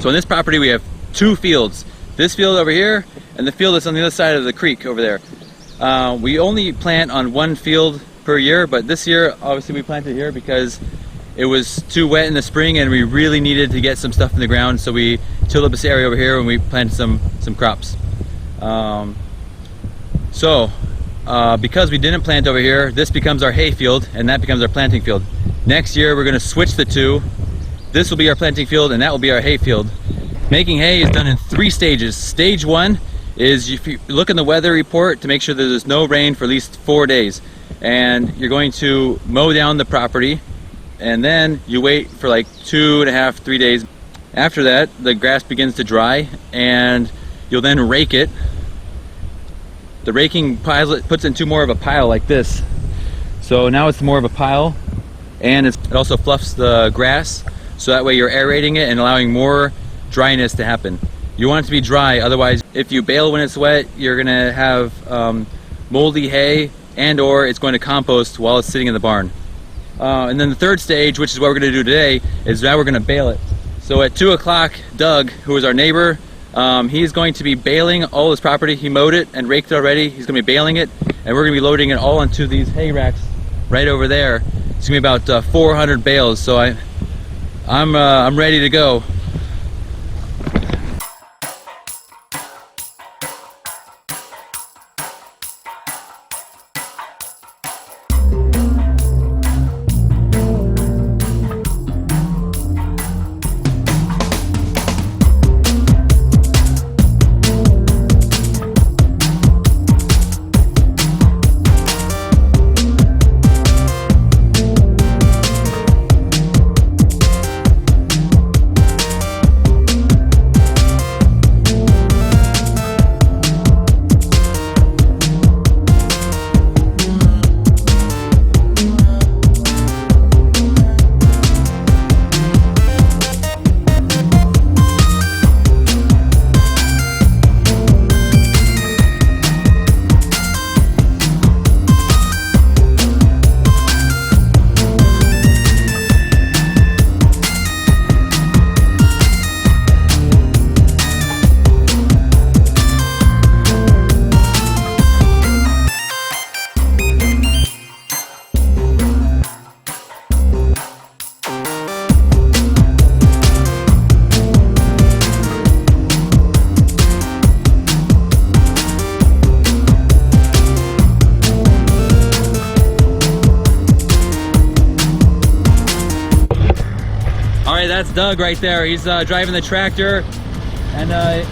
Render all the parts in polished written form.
So on this property we have two fields. This field over here and the field that's on the other side of the creek over there. We only plant on one field per year, but this year obviously we planted here because it was too wet in the spring and we really needed to get some stuff in the ground, so we tilled up this area over here and we planted some crops. Because we didn't plant over here, this becomes our hay field and that becomes our planting field. Next year we're going to switch the two. This will be our planting field and that will be our hay field. Making hay is done in 3 stages. Stage 1 is if you look in the weather report to make sure that there's no rain for at least 4 days. And you're going to mow down the property and then you wait for like 2.5, 3 days. After that, the grass begins to dry and you'll then rake it. The raking piles it, puts it into more of a pile like this. So now it's more of a pile, and it also fluffs the grass, so that way you're aerating it and allowing more dryness to happen. You want it to be dry, otherwise if you bale when it's wet, you're gonna have moldy hay, and or it's going to compost while it's sitting in the barn. And then the third stage, which is what we're gonna do today, is now we're gonna bale it. So at 2 o'clock, Doug, who is our neighbor, he's going to be baling all his property. He mowed it and raked it already. He's going to be baling it, and we're going to be loading it all onto these hay racks right over there. It's going to be about 400 bales. So I'm ready to go. That's Doug right there. He's driving the tractor, and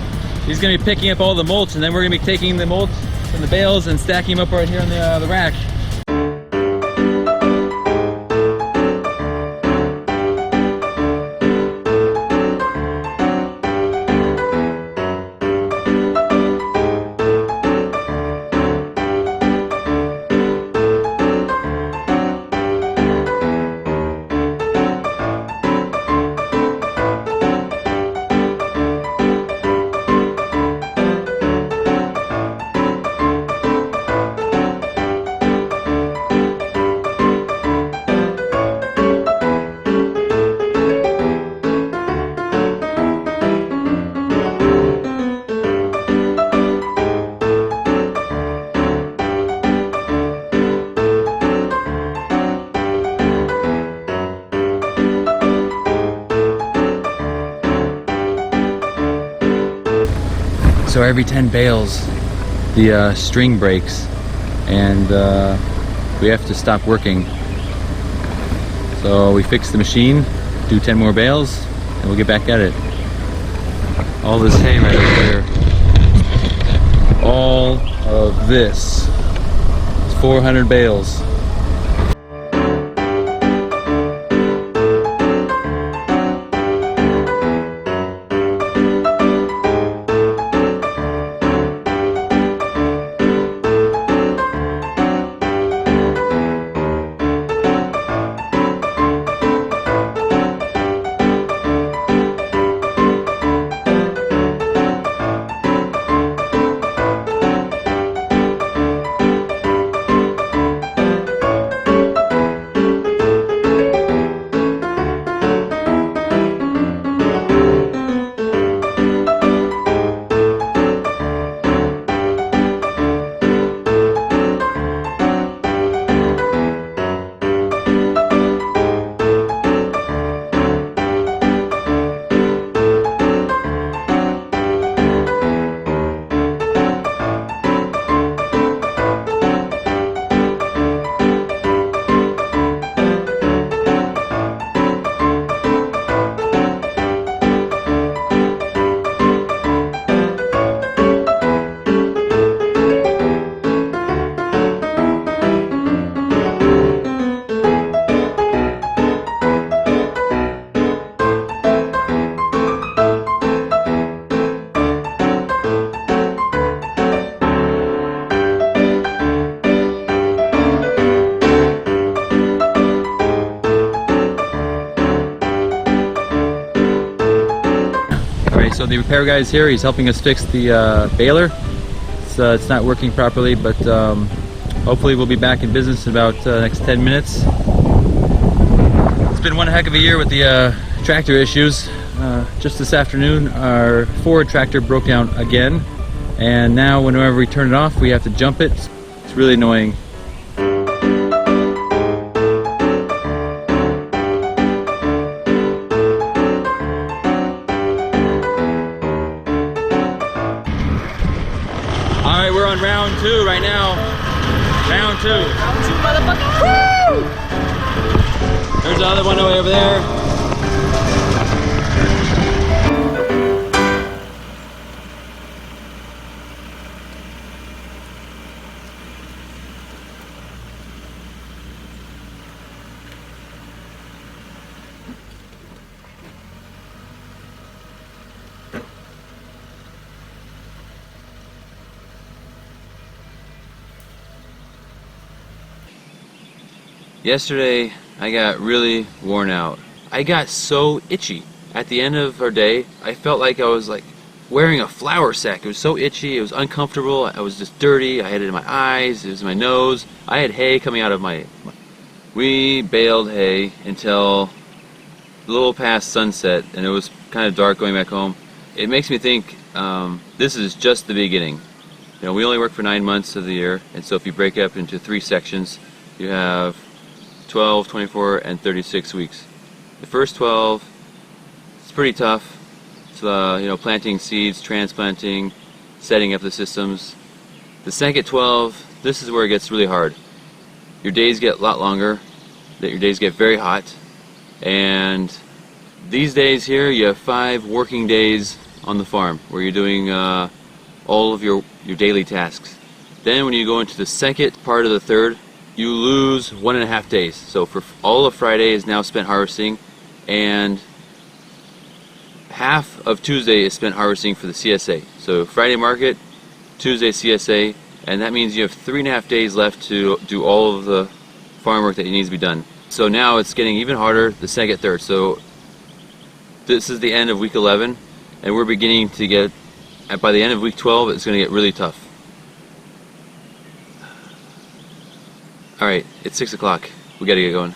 he's going to be picking up all the mulch, and then we're going to be taking the mulch from the bales and stacking them up right here on the rack. So every 10 bales, the string breaks, and we have to stop working. So we fix the machine, do 10 more bales, and we'll get back at it. All this hay right over there, all of this, it's 400 bales. So the repair guy is here. He's helping us fix the baler. It's not working properly, but hopefully we'll be back in business in about the next 10 minutes. It's been one heck of a year with the tractor issues. Just this afternoon our Ford tractor broke down again, and now whenever we turn it off we have to jump it. It's really annoying. Alright, we're on round 2 right now. Round 2. Round 2, motherfucker. Woo! There's the other one way over there. Yesterday I got really worn out. I got so itchy. At the end of our day, I felt like I was like wearing a flour sack. It was so itchy, it was uncomfortable, I was just dirty, I had it in my eyes, it was in my nose. I had hay coming out of my... We baled hay until a little past sunset, and it was kind of dark going back home. It makes me think this is just the beginning. You know, we only work for 9 months of the year, and so if you break it up into 3 sections, you have 12, 24, and 36 weeks. The first 12, it's pretty tough. It's you know, planting seeds, transplanting, setting up the systems. The second 12, this is where it gets really hard. Your days get a lot longer, your days get very hot, and these days here you have 5 working days on the farm where you're doing all of your daily tasks. Then when you go into the second part of the third, you lose 1.5 days. So for all of Friday is now spent harvesting, and half of Tuesday is spent harvesting for the CSA. So Friday market, Tuesday CSA, and that means you have 3.5 days left to do all of the farm work that needs to be done. So now it's getting even harder the second, third. So this is the end of week 11, and we're beginning to get, by the end of week 12, it's going to get really tough. Alright, it's 6 o'clock. We gotta get going.